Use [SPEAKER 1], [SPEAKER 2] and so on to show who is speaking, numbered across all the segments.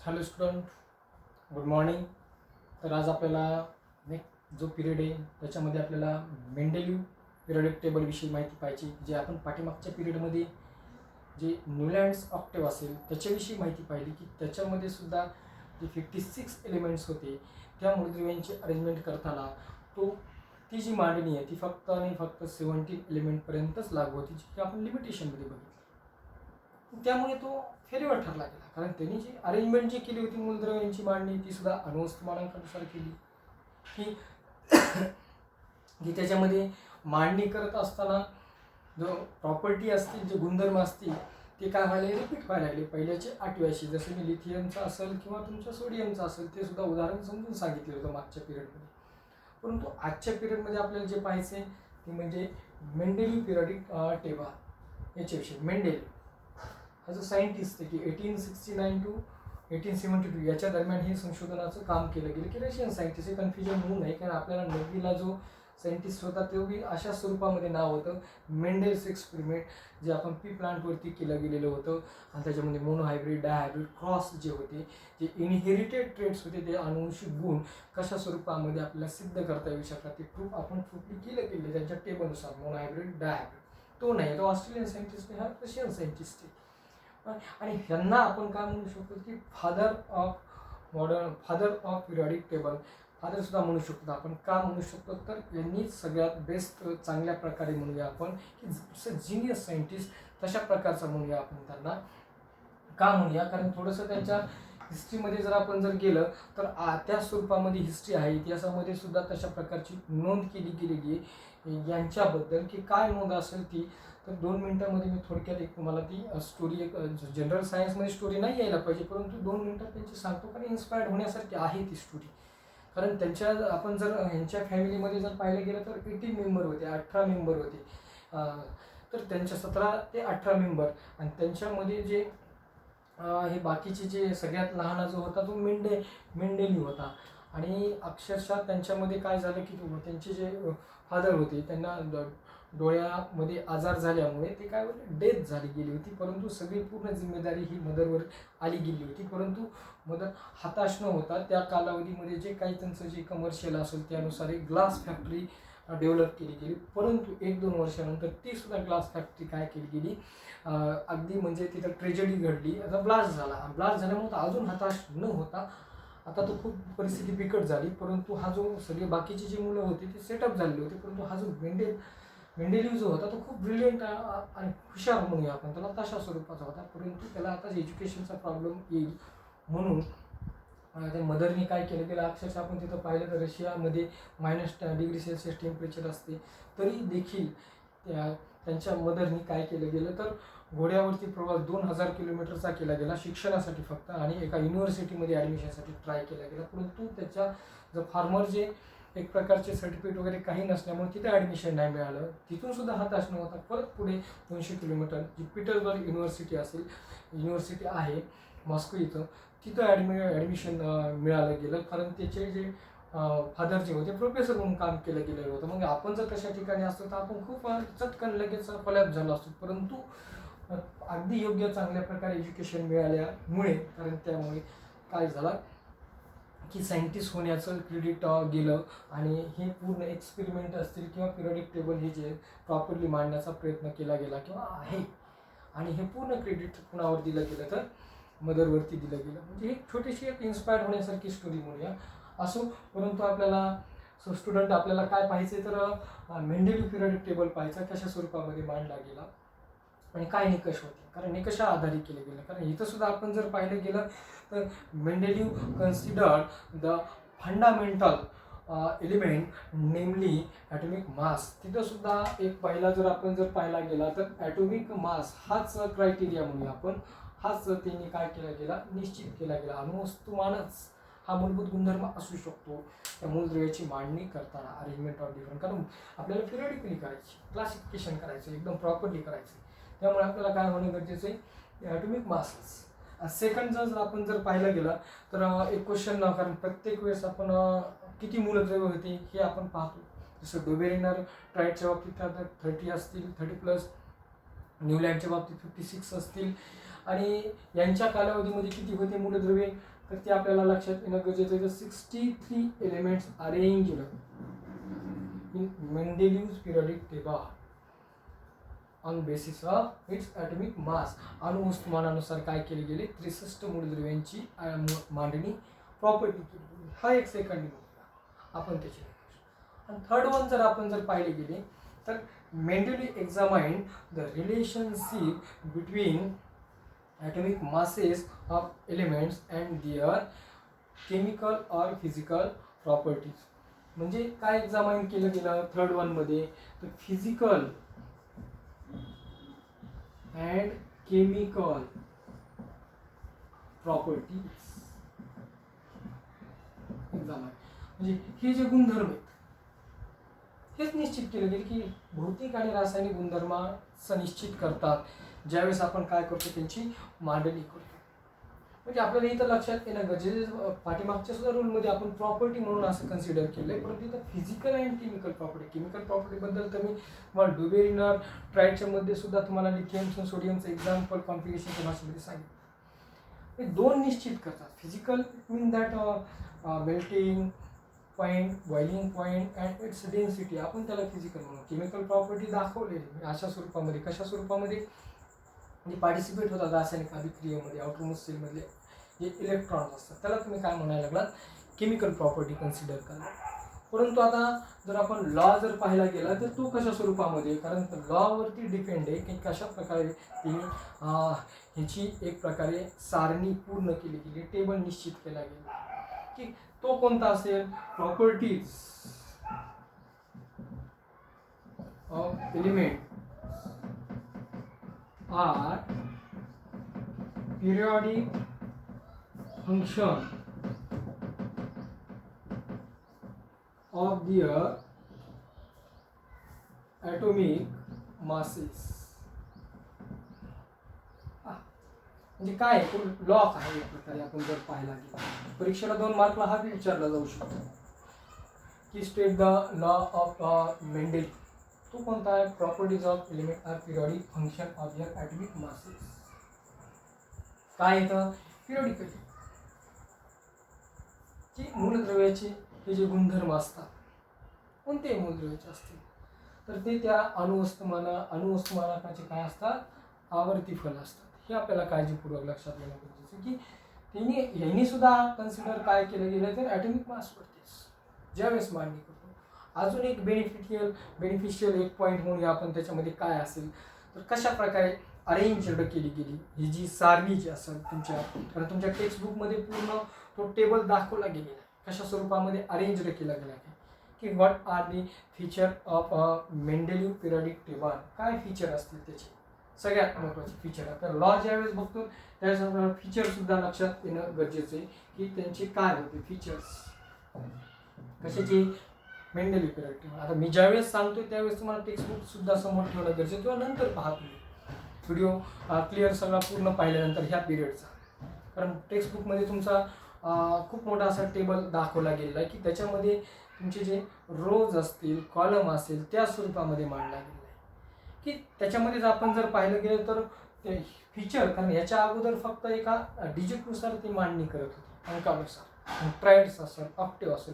[SPEAKER 1] Hello student, good morning. तर आज आपल्याला नेक्स्ट जो पिरियड आहे त्याच्यामध्ये आपल्याला मेंडेलिव्ह पिरियडिक टेबलविषयी माहिती पाहिजे. जे आपण पाठीमागच्या पिरियडमध्ये जे न्यूलँड्स ऑक्टेव्ह असेल त्याच्याविषयी माहिती पाहिली की त्याच्यामध्ये सुद्धा जे 56 एलिमेंट्स होते त्या मूलद्रव्यांची अरेंजमेंट करताना ती जी मांडणी आहे ती फक्त आणि फक्त 17 एलिमेंटपर्यंतच लागू होती, जी आपण लिमिटेशनमध्ये बघितली. त्यामुळे तो फेल्युअर ठरला गेला, कारण त्यांनी जी अरेंजमेंट जी केली होती मूलद्रव्यांची मांडणी ती सुद्धा अणुवस्तुमानांकानुसार केली की की त्याच्यामध्ये मांडणी करत असताना जो प्रॉपर्टी असतील, जे गुणधर्म असतील ते काय व्हायला रिपीट व्हायला लागले पहिल्याचे 8व्याशी. जसं मी लिथियमचं असेल किंवा तुमचं सोडियमचं असेल ते सुद्धा उदाहरण समजून सांगितलं होतं मागच्या पिरियडमध्ये. परंतु आजच्या पिरियडमध्ये आपल्याला जे पाहायचं आहे ते म्हणजे मेंडेलिव्ह पिरियडिक टेबल याच्याविषयी. मेंडेलिव्ह हा जो सायंटिस्ट आहे की 1869 to 1872 याच्या दरम्यान हे संशोधनाचं काम केलं गेलं की रशियन सायंटिस्ट. हे कन्फ्युजन होऊ नये, कारण आपल्याला नववीला जो सायंटिस्ट होता तो बी अशा स्वरूपामध्ये नाव होतं मेंडेल्स एक्सपेरिमेंट, जे आपण पी प्लांटवरती केलं गेलेलं होतं. आणि त्याच्यामध्ये मोनोहायब्रिड, डायहायब्रिड, क्रॉस जे होते, जे इनहेरिटेड ट्रेट्स होते, ते अनुवंशिक गुण कशा स्वरूपामध्ये आपल्याला सिद्ध करता येऊ शकतात ते प्रूफ आपण केलं गेले त्यांच्या टेबलनुसार. मोनोहायब्रिड, डायहायब्रिड तो नाही, तो ऑस्ट्रेलियन सायंटिस्ट आहे, हा रशियन सायंटिस्ट आहे. आणि ह्यांना आपण काय म्हणू शकतो की father of periodic table, father सुद्धा म्हणू शकतो आपण. का म्हणू शकतो तर यांनी सगळ्यात बेस्ट चांगल्या प्रकारे म्हणूया आपण की जिनियस सायंटिस्ट तशा प्रकारचा म्हणूया आपण त्यांना. का म्हणूया, कारण थोडंसं त्यांच्या हिस्ट्रीमध्ये जर आपण जर गेलं तर त्या स्वरूपामध्ये हिस्ट्री आहे, इतिहासामध्ये सुद्धा तशा प्रकारची नोंद केली गेलेली आहे यांच्याबद्दल. की काय नोंद असेल ती तर 2 मिनिटांमध्ये मी थोडक्यात एक तुम्हाला ती स्टोरी, एक जनरल सायन्समध्ये स्टोरी नाही यायला पाहिजे परंतु 2 मिनिटात त्यांची सांगतो, कारण इन्स्पायर्ड होण्यासारखी आहे ती स्टोरी. कारण त्यांच्या आपण जर ह्यांच्या फॅमिलीमध्ये जर पाहिलं गेलं तर 18 मेंबर होते, 18 मेंबर होते. तर त्यांच्या 17 ते 18 मेंबर. आणि त्यांच्यामध्ये जे हे बाकीचे जे सगळ्यात लहान जो होता तो मेंडेलिव्ह होता. आणि अक्षरशः त्यांच्यामध्ये काय झालं की त्यांचे जे फादर होते त्यांना डोळ्यामध्ये आजार झाल्यामुळे ते काय होते, डेथ झाली गेली होती. परंतु सगळी पूर्ण जिम्मेदारी ही मदरवर आली गेली होती. परंतु मदर हताश न होता त्या कालावधीमध्ये जे काही त्यांचं जे कमर्शियल असेल त्यानुसार एक ग्लास फॅक्टरी डेव्हलप केली गेली. परंतु 1-2 वर्षानंतर ती सुद्धा ग्लास फॅक्टरी काय केली गेली, अगदी म्हणजे तिथं ट्रेजेडी घडली. आता ब्लास्ट झाल्यामुळे अजून हताश न होता आता तो खूप परिस्थिती बिकट झाली. परंतु हा जो सगळे बाकीची जी मुलं होती ती सेटअप झालेली होती. परंतु हा जो मेंडेलिव्ह जो होता तो खूप ब्रिलियंट आणि हुशार म्हणूया आपण त्याला, तशा स्वरूपाचा होता. परंतु त्याला आता एज्युकेशनचा प्रॉब्लेम येईल म्हणून त्या मदरनी काय केलं गेलं, अक्षरशः आपण तिथं पाहिलं तर रशियामध्ये -10°C टेम्परेचर असते, तरी देखील त्यांच्या मदरनी काय केलं गेलं तर घोड्यावरती प्रवास 2000 किलोमीटरचा केला गेला शिक्षणासाठी फक्त, आणि एका युनिव्हर्सिटीमध्ये ॲडमिशनसाठी ट्राय केला गेला. परंतु त्याच्या जर फार्मर जे एक प्रकारचे सर्टिफिकेट वगैरे काही नसल्यामुळे तिथे ॲडमिशन नाही मिळालं. तिथून सुद्धा हताश न होता परत पुढे 200 किलोमीटर जी पीटर्सबर्ग युनिव्हर्सिटी आहे मॉस्को इथं, तिथं ॲडमिशन मिळालं गेलं. कारण त्याचे जे फादर जे होते प्रोफेसर म्हणून काम केलं गेलेलं होतं. मग आपण जर तशा ठिकाणी असतो तर आपण खूप चटकन लगेच कोलॅप्स झालो असतो. परंतु अगदी योग्य चांगल्या प्रकारे एज्युकेशन मिळाल्यामुळे, कारण त्यामुळे काय झालं की सायंटिस्ट होण्याचं क्रेडिट गेलं. आणि हे पूर्ण एक्सपेरिमेंट असतील किंवा पिरियडिक टेबल हे जे प्रॉपरली मांडण्याचा प्रयत्न केला गेला किंवा आहे, आणि हे पूर्ण क्रेडिट कुणावर दिलं गेलं तर मदरवरती दिलं गेलं. म्हणजे एक छोटीशी एक इन्स्पायर्ड होण्यासारखी स्टोरी म्हणूया असो. परंतु आपल्याला स्टुडंट आपल्याला काय पाहिजे तर मेंडेलिव्ह पिरियडिक टेबल पाहायचा कशा स्वरूपामध्ये मांडला गेला आणि काय निकष होते, कारण निकषा आधारित केले गेले. कारण इथं सुद्धा आपण जर पाहिलं गेलं तर मेंडेलिव्ह कन्सिडर्ड द फंडामेंटल एलिमेंट नेमली ॲटॉमिक मास. तिथं सुद्धा एक पहिला जर आपण जर पाहायला गेला तर ॲटॉमिक मास हाच क्रायटेरिया म्हणूया आपण, हाच त्यांनी काय केला गेला, निश्चित केला गेला. अणुवस्तुमानच हा मूलभूत गुणधर्म असू शकतो त्या मूलद्रव्याची मांडणी करताना. अरेंजमेंट ऑफ डिफरंट, कारण आपल्याला पिरियडिकली करायची, क्लासिफिकेशन करायचं, एकदम प्रॉपरली करायचं. त्यामुळे आपल्याला काय होणं गरजेचं आहे, ॲटॉमिक मासेस. सेकंड जर आपण जर पाहिलं गेलं तर एक क्वेश्चन, कारण प्रत्येक वेळेस आपण किती मूलद्रव्य होते हे आपण पाहतो. जसं डोबेरिनर ट्राईडच्या बाबतीत 30 असतील, 30+. न्यूलँडच्या बाबतीत 56 असतील. आणि यांच्या कालावधीमध्ये किती होते मूलद्रव्ये, तर ते आपल्याला लक्षात येणं गरजेचं आहे. 63 elements arranged in Mendeleev's periodic table on basis of its atomic mass. अणुवस्तुमानानुसार काय केले गेले, 63 मूलद्रव्यांची मांडणी प्रॉपर्टी केली गेली. हा एक सेकंड आपण त्याची. आणि थर्ड वन जर पाहिले गेले तर Mendeleev examined the relationship between atomic masses of elements and their chemical or physical properties. म्हणजे काय एक्झामाइन केलं गेलं थर्ड वन मध्ये, तर फिजिकल अँड केमिकल प्रॉपर्टीज एक्झामाइन. म्हणजे हे जे गुणधर्म आहेत हेच निश्चित केले गेले की भौतिक आणि रासायनिक गुणधर्मांचा निश्चित करतात ज्यावेळेस आपण काय करतो, त्यांची मांडणी करतो. म्हणजे आपल्याला इथं लक्षात येणं गरजेचं, पाठीमागच्या सुद्धा रूलमध्ये आपण प्रॉपर्टी म्हणून असं कन्सिडर केलंय, परंतु इथं physical and chemical property. Chemical प्रॉपर्टीबद्दल तर मी तुम्हाला डुबेरिनर ट्रायडच्या मध्ये सुद्धा तुम्हाला लिथियमचं सोडियमचं एक्झाम्पल कॉन्फिगरेशनच्या भाषेमध्ये सांगितलं. हे दोन निश्चित करतात. Physical mean that melting point, boiling point and it's density, आपण त्याला फिजिकल म्हणून. केमिकल प्रॉपर्टी दाखवलेली अशा स्वरूपामध्ये, कशा स्वरूपामध्ये, म्हणजे पार्टिसिपेट होतात रासायनिक अभिक्रियेमध्ये. आउटरमोस्ट सेलमधले जे इलेक्ट्रॉन्स असतात त्याला तुम्ही काय म्हणायला लागलात, केमिकल प्रॉपर्टी कन्सिडर करा. परंतु आता जर आपण लॉ जर पाहायला गेला तर तो कशा स्वरूपामध्ये, कारण लॉवरती डिपेंड आहे की कशा प्रकारे तिने ह्याची एक प्रकारे सारणी पूर्ण केली गेली, टेबल निश्चित केला गेला की तो कोणता असेल, properties of element are periodic function of their atomic masses. म्हणजे काय लॉक आहे एक प्रकारे. आपण जर पाहायला गेलो परीक्षेला 2 मार्कला हा विचारला जाऊ शकतो की state the law of Mendel. तो कोणता आहे, properties of element are periodic function of their atomic masses. काय येतं, पिरियडिकली की मूलद्रव्याचे हे जे गुणधर्म असतात, कोणतेही मूलद्रव्याचे असतील तर ते त्या अणुवस्तुमानाचे काय असतात, आवर्ती फल असतात. हे आपल्याला काळजीपूर्वक लक्षात घेणं गरजेचं की यांनी सुद्धा कन्सिडर काय केलं गेलं तर ॲटॉमिक मासवरतीच ज्यावेळेस मांडणी करतो. अजून एक बेनिफिशियल एक पॉईंट म्हणूया आपण त्याच्यामध्ये काय असेल तर कशा प्रकारे अरेंज्ड केली गेली ही जी सारणी जी असेल तुमच्या, कारण तुमच्या टेक्स्टबुकमध्ये पूर्ण तो टेबल दाखवला गेलेला आहे कशा स्वरूपामध्ये अरेंज्ड केला गेला आहे की what are the feature of Mendeleev periodic table. काय फीचर असतील त्याचे, सगळ्यात महत्त्वाचे फीचर. तर लॉ ज्यावेळेस बघतो त्यावेळेस आपल्याला फीचरसुद्धा लक्षात येणं गरजेचं आहे की त्यांचे काय होते फीचर्स, कशाचे, मेंडेलिव्ह पिरियडिक टेबल. आता मी ज्यावेळेस सांगतोय त्यावेळेस तुम्हाला टेक्स्टबुक सुद्धा समोर ठेवणं गरजेचं किंवा नंतर पहा तुम्ही व्हिडिओ क्लिअर सगळा पूर्ण पाहिल्यानंतर ह्या पिरियडचा, कारण टेक्स्टबुकमध्ये तुमचा खूप मोठा असा टेबल दाखवला गेलेला आहे की त्याच्यामध्ये तुमचे जे रोज असतील, कॉलम असेल त्या स्वरूपामध्ये मांडला गेलेला आहे की त्याच्यामध्येच आपण जर पाहिलं गेलं तर ते फीचर, कारण याच्या अगोदर फक्त एका डिजिटनुसार ती मांडणी करत होती, अंकानुसार, ट्रायड्स असेल, ऑक्टेव असेल,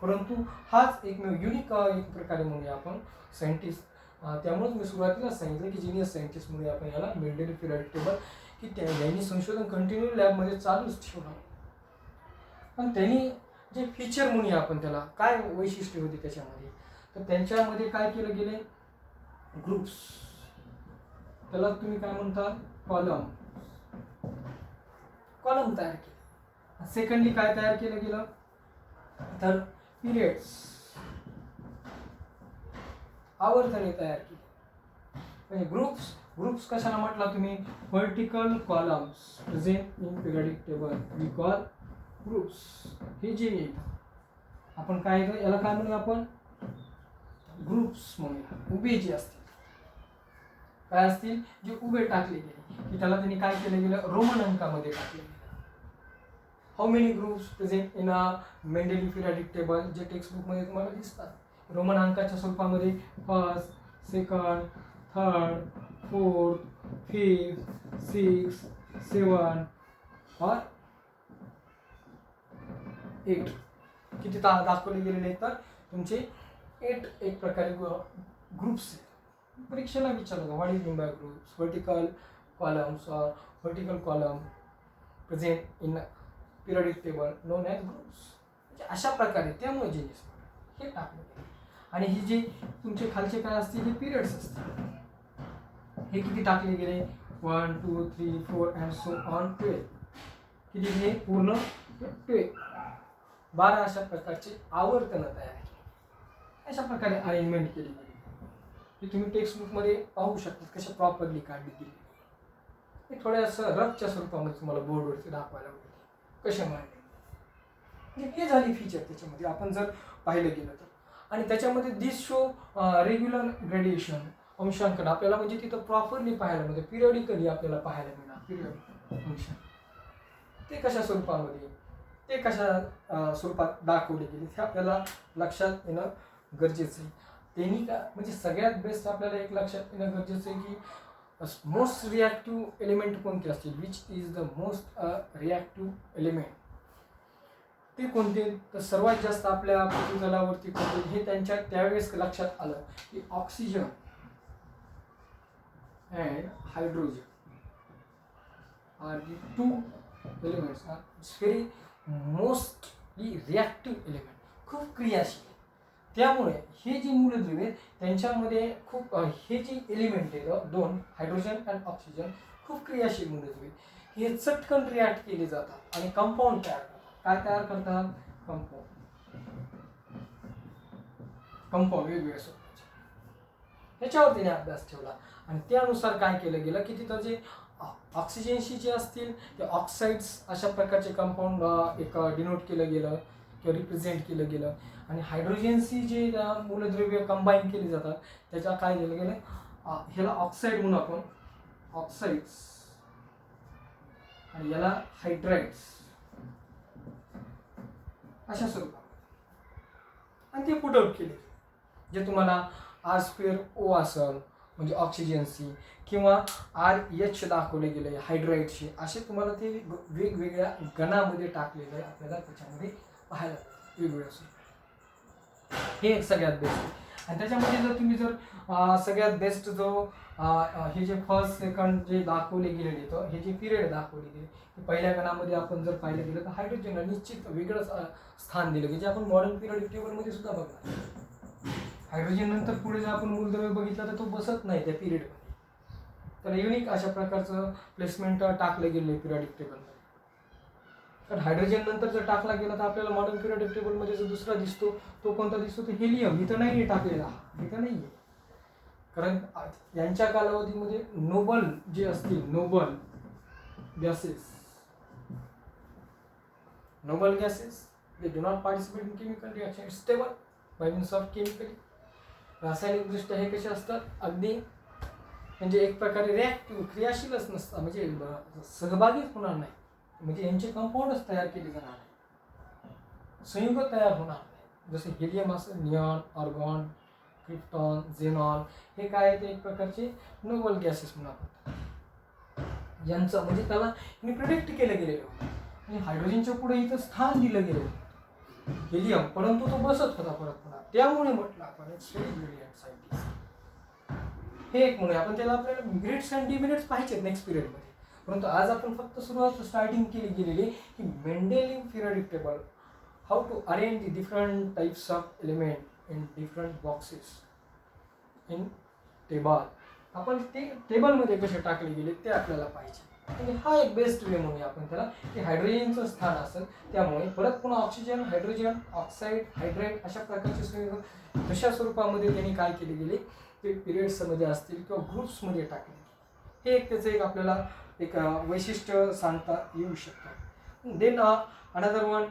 [SPEAKER 1] परंतु हाच एकमेव युनिक एक प्रकारे म्हणूया आपण सायंटिस्ट. त्यामुळेच मी सुरुवातीलाच सांगितलं की जिनियस सायंटिस्ट म्हणून आपण याला मेंडेलिव्ह पिरियडिक टेबल की त्यांनी संशोधन कंटिन्यू लॅबमध्ये चालूच ठेवलं. पण त्यांनी जे फीचर म्हणूया आपण त्याला काय वैशिष्ट्य होते त्याच्यामध्ये, तर त्यांच्यामध्ये काय केलं गेले, ग्रुप्स, त्याला तुम्ही काय म्हणता, कॉलम तयार केले. सेकंडली काय तयार केलं गेलं तर पिरियड्स, आवर्तने तयार केली. म्हणजे ग्रुप्स कशाला म्हटला तुम्ही, vertical columns present in periodic table we call groups. हे जे येतं आपण काय याला काय म्हणूया, आपण ग्रुप्स म्हणूया. उभे जे असतील, काय असतील, जे उभे टाकले गेले की त्याला त्यांनी काय केलं गेलं, रोमन अंकामध्ये टाकले गेलं. How many groups present in a Mendeleev periodic table, जे टेक्स्टबुकमध्ये तुम्हाला दिसतात रोमन अंकाच्या स्वरूपामध्ये, first, second, third, fourth, fifth, six, seven और 8 किती दाखवले गेलेले आहेत तर तुमचे 8 एक प्रकारे ग्रुप्स आहेत. परीक्षेला विचारलं what is mean by groups, vertical columns और vertical column present in periodic table known as groups. म्हणजे अशा प्रकारे त्यामुळे जीनियस हे टाकलं गेलं. आणि ही जी तुमचे खालचे काय असतील हे पिरियड्स असतील. हे किती टाकले गेले 1 2 3 4 अँड सो ऑन 12. किती हे पूर्ण 12 12 अशा प्रकारचे आवर्तन तयार केली. अशा प्रकारे अरेंजमेंट केली गेली. हे तुम्ही टेक्स्टबुकमध्ये पाहू शकता कशा प्रॉपरली काढली गेली. हे थोड्याशा रफच्या स्वरूपामध्ये तुम्हाला बोर्डवरती दाखवायला मिळते कशा मांडले. म्हणजे हे झाली फीचर त्याच्यामध्ये आपण जर पाहिलं गेलं तर. आणि त्याच्यामध्ये दिस शो रेग्युलर ग्रेडिएशन अंशांकन आपल्याला म्हणजे तिथं प्रॉपरली पाहायला मिळतं. पिरियडिकली आपल्याला पाहायला मिळणार पिरियडिक अंश ते कशा स्वरूपामध्ये ते कशा स्वरूपात दाखवले गेले हे आपल्याला लक्षात येणं गरजेचं आहे. त्यांनी का म्हणजे सगळ्यात बेस्ट आपल्याला एक लक्षात येणं गरजेचं आहे की मोस्ट रिॲक्टिव्ह एलिमेंट कोणते असतील, which is the most reactive element ते कोणते. तर सर्वात जास्त आपल्या पृथ्वीतलावरती कोणते हे त्यांच्या त्यावेळेस लक्षात आलं की oxygen and hydrogen are the two elements are very mostly reactive element, खूप क्रियाशील. त्यामुळे हे जे मूलद्रव्य त्यांच्यामध्ये खूप हे जे एलिमेंट आहेत दोन हायड्रोजन आणि ऑक्सिजन खूप क्रियाशील मूलद्रव्य हे चटकन रिॲक्ट केले जातात आणि कंपाऊंड तयार करतात. काय तयार करतात कंपाऊंड वेगवेगळ्या स्वरूपाचे. ह्याच्यावर त्याने अभ्यास ठेवला आणि त्यानुसार काय केलं गेलं की तिथं जे ऑक्सिजनशी जे असतील ते ऑक्साईड्स अशा प्रकारचे कंपाऊंड एक डिनोट केलं गेलं किंवा रिप्रेझेंट केलं गेलं. आणि हायड्रोजनशी जे मूलद्रव्य कंबाईन केली जातात त्याच्या काय केलं गेलं ह्याला ऑक्साईड म्हणून आपण ऑक्साईड्स आणि याला हायड्राइड्स अशा स्वरूपात आणि ते पुट आउट केले. जे तुम्हाला R2O असेल म्हणजे ऑक्सिजनशी किंवा RH दाखवले गेले हायड्राइडशी असे तुम्हाला ते वेगवेगळ्या गणामध्ये टाकलेले आपल्याला त्याच्यामध्ये पाहायला वेगवेगळ्या स्वरूपात. हे एक सगळ्यात बेस्ट आहे. आणि त्याच्यामध्ये जर तुम्ही जर सगळ्यात बेस्ट जो हे जे फर्स्ट सेकंड जे दाखवले गेलेले तर हे जे पिरियड दाखवले गेले पहिल्या गणामध्ये आपण जर पाहिलं गेलं तर हायड्रोजनला निश्चित वेगळंच स्थान दिलं की जे आपण मॉडर्न पिरियडिक टेबलमध्ये सुद्धा बघणार. हायड्रोजन नंतर पुढे जर आपण मूलद्रव्य बघितलं तर तो बसत नाही त्या पिरियडमध्ये. तर युनिक अशा प्रकारचं प्लेसमेंट टाकलं गेलं पिरियडिक टेबलमध्ये. कारण हायड्रोजन नंतर जर टाकला गेला तर आपल्याला मॉडर्न पिरियडिक टेबलमध्ये जो दुसरा दिसतो तो कोणता दिसतो तर हेलियम. इथं नाही टाकलेला, इथं नाही आहे. कारण यांच्या कालावधीमध्ये नोबल जे असतील noble gases they do not participate in chemical reaction stable by means of chemically. रासायनिकदृष्ट्या हे कसे असतात अगदी म्हणजे एक प्रकारे रिॲक्टिव्ह क्रियाशीलच नसतात म्हणजे सहभागीच होणार नाही. म्हणजे यांचे कंपाऊंडच तयार केले जाणार नाही, संयुग तयार होणार नाही. जसे हेलियम असेल निऑन आर्गॉन क्रिप्टॉन झेनॉन हे काय आहे ते एक प्रकारचे नोबल गॅसेस म्हणून आपण यांचं म्हणजे त्याला प्रिडिक्ट केलं गेलेलं होतं. म्हणजे हायड्रोजनच्या पुढे इथं स्थान दिलं गेलं हेलियम परंतु तो बसत होता परत पुन्हा. त्यामुळे म्हटलं आपण इट्स व्हेरी ब्रिलियंट सायंटिस्ट. हे एक म्हणून आपण त्याला आपल्याला मेरिट्स अँड डिमेरिट्स पाहिजे नेक्स्ट पिरियडमध्ये. परंतु आज आपण फक्त स्टार्टिंग केली गेलेली की Mendeleev periodic table how to arrange the different types of element in different boxes in table. आपण ते टेबलमध्ये कसे टाकले गेले ते आपल्याला पाहिजे. म्हणजे हा एक बेस्ट वे म्हणूया आपण त्याला की हायड्रोजनचं स्थान असेल त्यामुळे परत पुन्हा ऑक्सिजन हायड्रोजन ऑक्साईड हायड्राइड अशा प्रकारचे तशा स्वरूपामध्ये त्यांनी काय केले गेले ते पिरियड्समध्ये असतील किंवा ग्रुप्समध्ये टाकले. हे एक त्याचं एक आपल्याला एक वैशिष्ट्य सांगता येऊ शकतं. देन अनदर वन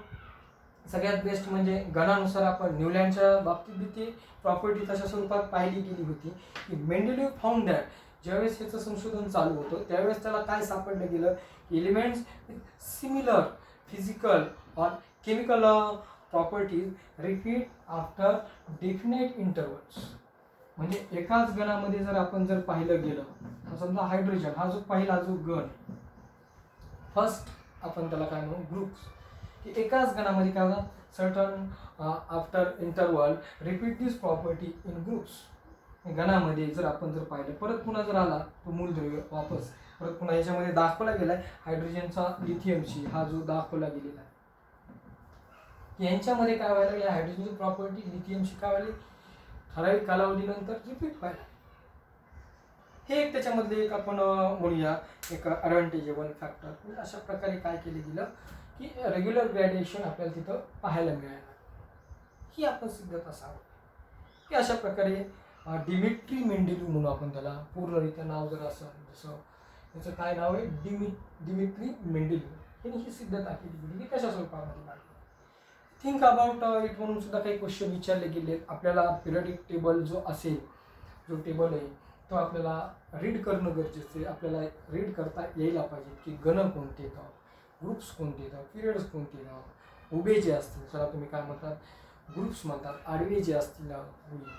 [SPEAKER 1] सगळ्यात बेस्ट म्हणजे गणानुसार आपण न्यूलँडच्या बाबतीत ती प्रॉपर्टी तशा स्वरूपात पाहिली गेली होती की मेंडेलिव्ह फाउंड दॅट ज्यावेळेस ह्याचं संशोधन चालू होतं त्यावेळेस त्याला काय सापडलं गेलं elements with similar physical or chemical properties repeat after definite intervals. म्हणजे एकाच गणामध्ये जर आपण जर पाहिलं गेलं समजा हायड्रोजन हा जो पहिला जो गण फर्स्ट आपण त्याला काय म्हणू ग्रुप्स की एकाच गणामध्ये काय होतं, certain after interval repeat this property in groups. गणामध्ये जर आपण जर पाहिलं, परत पुन्हा जर आला तो मूलद्रव्य वापस परत पुन्हा याच्यामध्ये दाखवला गेलाय हायड्रोजनचा लिथियमशी, हा जो दाखवला गेलेला आहे यांच्यामध्ये काय व्हायला लागलं, हायड्रोजनची प्रॉपर्टी लिथियमशी काय व्हायला ठराविक कालावधीनंतर रिपीट व्हायला. हे एक त्याच्यामधले एक आपण म्हणूया एक ॲडव्हान्टेजेबल फॅक्टर. अशा प्रकारे काय केले गेलं की रेग्युलर ग्रॅड्युएशन आपल्याला तिथं पाहायला मिळालं. ही आपण सिद्धत असावं की अशा प्रकारे डिमिट्री मेंडेलिव म्हणून आपण त्याला पूर्णरित्या नाव जर असं, जसं त्याचं काय नाव आहे, डिमिट्री मेंडेलिव यांनी ही सिद्धता केली गेली. कशा स्वरूपामध्ये लागली, थिंक अबाउट इट म्हणून सुद्धा काही क्वेश्चन विचारले गेले. आपल्याला पिरियडिक टेबल जो असेल, जो टेबल आहे तो आपल्याला रीड करणं गरजेचं आहे. आपल्याला रीड करता यायला पाहिजे की गण कोणते येतात, ग्रुप्स कोणते येतात, पिरियड्स कोणते येतात, उभे जे असतील त्याला तुम्ही काय म्हणतात, ग्रुप्स म्हणतात. आडवे जे असतील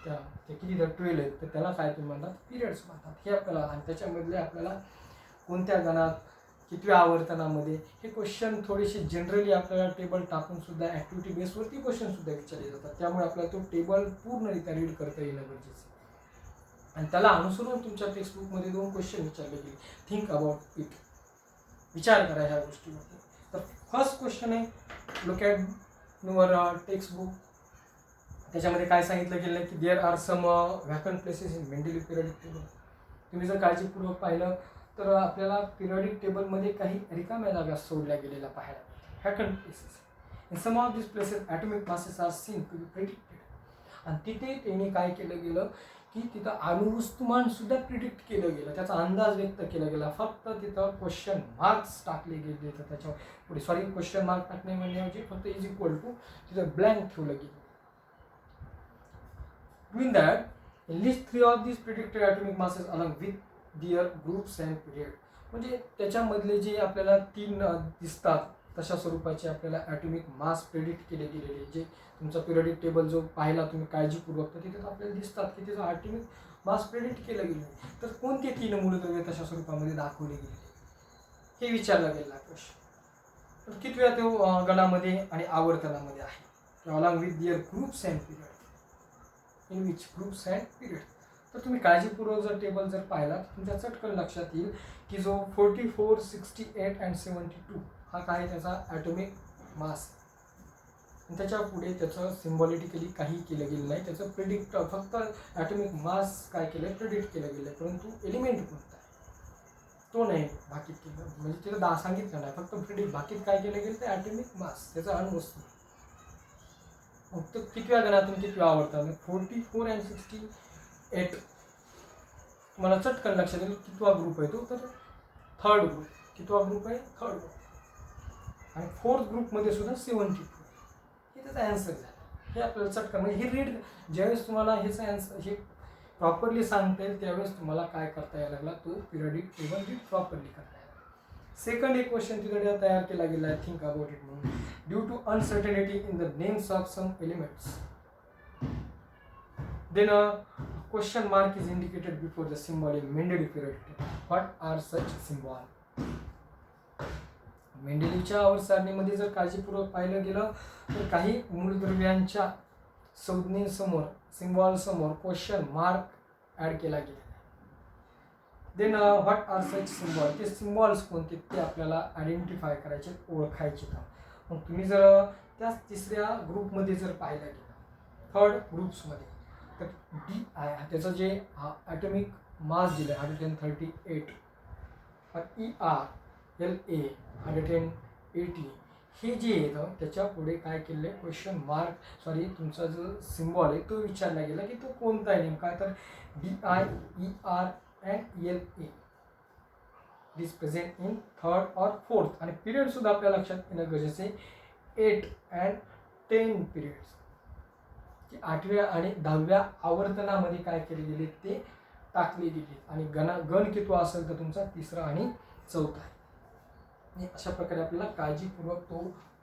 [SPEAKER 1] त्या किती जर 12 आहेत तर त्याला काय तुम्ही म्हणतात, पिरियड्स म्हणतात. हे आपल्याला, आणि त्याच्यामधले आपल्याला कोणत्या गणात कितव्या आवर्तनामध्ये, हे क्वेश्चन थोडेसे जनरली आपल्याला टेबल टाकून सुद्धा ॲक्टिव्हिटी बेसवरती क्वेश्चन सुद्धा विचारले जातात. त्यामुळे आपल्याला तो टेबल पूर्णरित्या रीड करता येणं गरजेचं आहे. आणि त्याला अनुसरून तुमच्या टेक्स्टबुकमध्ये 2 क्वेश्चन विचारले गेले. थिंक अबाउट इट, विचार करा ह्या गोष्टीवरती. तर फर्स्ट क्वेश्चन आहे, लुक ॲट युअर टेक्स्टबुक. त्याच्यामध्ये काय सांगितलं गेलं आहे की there are some vacant places in Mendeleev periodic table. तुम्ही जर काळजीपूर्वक पाहिलं तर आपल्याला पिरियडिक टेबलमध्ये काही रिकाम्या जागा सोडल्या गेलेल्या पाहायला मिळतात, vacant places. In some of this places atomic masses are seen to be predicted. आणि तिथे त्यांनी काय केलं गेलं की तिथं अणुवस्तुमान सुद्धा प्रिडिक्ट केलं गेलं, त्याचा अंदाज व्यक्त केला गेला. फक्त तिथं क्वेश्चन मार्क्स टाकले गेले, तर त्याच्या पुढे क्वेश्चन मार्क टाकणे म्हणजे फक्त इज इक्वल टू तिथं ब्लँक ठेवलं गेलं. Doing that, list 3 of these predicted atomic masses along with their groups and period. म्हणजे त्याच्यामधले जे आपल्याला 3 दिसतात तशा स्वरूपाचे आपल्याला ॲटॉमिक मास प्रेडिक्ट केले गेलेले, जे तुमचा पिरियडिक टेबल जो पाहिला तुम्ही काळजीपूर्वक, तर तिथे आपल्याला दिसतात की त्याचं ॲटॉमिक मास प्रेडिक्ट केलं गेलं. तर कोणते 3 मूलद्रव्य तशा स्वरूपामध्ये दाखवले गेलेले हे विचारला गेला प्रश्न. तर कितव्या तो गणामध्ये आणि आवर्तनामध्ये आहे, along with their groups and period, in which groups and period. तर तुम्ही काळजीपूर्वक जर टेबल जर पाहिला तर तुमच्या चटकन लक्षात येईल की जो 44, 68 अँड 72 हा काय त्याचा ॲटॉमिक मास. त्याच्या पुढे त्याचं सिम्बॉलिटिकली काही केलं गेलं नाही, त्याचं प्रिडिक्ट फक्त ॲटॉमिक मास काय केलं आहे, प्रिडिक्ट केलं गेलं आहे. परंतु एलिमेंट कोणता आहे तो नाही भाकीत केलं, म्हणजे तिथं सांगितलं नाही, फक्त प्रिडिक्ट. भाकीत काय केलं गेलं ते ॲटॉमिक मास, त्याचा अणुवस्तू. फक्त कितव्या गणातून कितव्या आवर्तन, 44 अँड 68. तुम्हाला चटकन लक्षात येईल कितवा ग्रुप आहे तो, तर 3rd ग्रुप. कितवा ग्रुप आहे, 3rd ग्रुप. आणि 4th ग्रुपमध्ये सुद्धा 72. हे त्याचा ॲन्सर झाला. हे आपल्याला चटकन, म्हणजे हे रीड ज्यावेळेस तुम्हाला हेचं ॲन्सर हे प्रॉपरली सांगता येईल त्यावेळेस तुम्हाला काय करता यायला लागला, तो पिरियडिक टेबल रीड प्रॉपरली करता येईल. सेकंड एक क्वेश्चन तिकडे तयार केला गेला आहे, थिंक अबाउट इट म्हणून. Due to uncertainty in the names of some elements, then a question mark is indicated before the symbol in Mendeleev periodic table. What are such symbol? मेंडेलिव्हच्या आवर्त सारणीमध्ये जर काळजीपूर्वक पाहिलं गेलं तर काही मूलद्रव्यांच्या संज्ञेसमोर, सिम्बॉल समोर क्वेश्चन मार्क ॲड केला गेला. Then what are such symbol, ते सिम्बॉल्स कोणते ते आपल्याला आयडेंटिफाय करायचे, ओळखायचे. मग तुम्ही जर त्या तिसऱ्या ग्रुपमध्ये जर पाहिलं गेलं, 3rd ग्रुप्समध्ये, तर DI त्याचं जे ॲटॉमिक मास दिलं आहे 138, ER, LA 180, हे जे येतं त्याच्या पुढे काय केलं आहे, क्वेश्चन मार्क तुमचा जो सिम्बॉल आहे तो विचारला गेला की तो कोणता आहे नेमका, तर DI, ER and LA this present in 3rd or 4th. आणि पिरियड सुद्धा आपल्या लक्षात येणं गरजेचं आहे, 8 अँड 10 पिरियड्स. 8व्या आणि 10व्या आवर्तनामध्ये काय केले गेले ते टाकले गेले. आणि गण कितवा असेल तर तुमचा 3रा आणि 4था आहे. अशा प्रकारे आपल्याला काळजीपूर्वक तो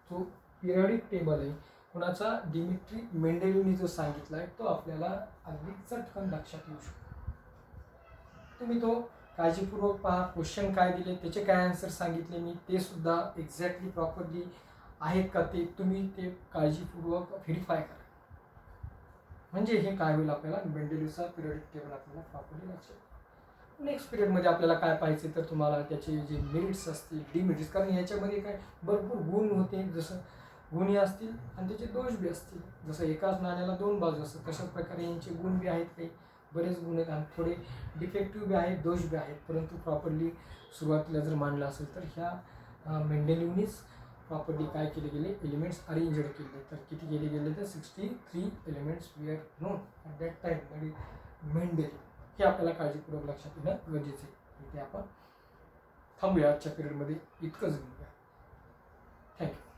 [SPEAKER 1] जो पिरियडिक टेबल आहे कुणाचा, डिमिट्री मेंडेलिव्हनी जो सांगितला आहे तो आपल्याला अगदी चटकन लक्षात येऊ शकतो. तुम्ही तो काळजीपूर्वक पहा. क्वेश्चन काय दिले, त्याचे काय आन्सर सांगितले मी, ते सुद्धा एक्झॅक्टली प्रॉपरली आहेत का ते तुम्ही ते काळजीपूर्वक व्हेरीफाय करा. म्हणजे हे काय होईल, आपल्याला मेंडेलिव्हचा पिरियडिक टेबल आपल्याला प्रॉपर्ली लक्षात येईल. नेक्स्ट पिरियडमध्ये आपल्याला काय पाहिजे तर तुम्हाला त्याचे जे मेरिट्स असतील, डिमेरिट्स, कारण याच्यामध्ये काय भरपूर गुण होते, जसं गुणही असतील आणि त्याचे दोष बी असतील. जसं एकाच नाण्याला दोन बाजू असतात तशाच प्रकारे यांचे गुण बी आहेत, काही बरेच गुण आहेत आणि थोडे डिफेक्टिव्ह बी आहेत, दोष बी आहेत. परंतु प्रॉपरली सुरुवातीला जर मांडलं असेल तर ह्या मेंडेलिव्हनीच प्रॉपरली काय केले गेले, एलिमेंट्स अरेंज केले. तर किती केले गेले तर 63 elements we are known at that time. म्हणजे मेंडेलिव्ह हे आपल्याला काळजीपूर्वक लक्षात येणं गरजेचं आहे. इथे आपण थांबूया आजच्या पिरियडमध्ये, इतकंच घेऊया. थँक्यू.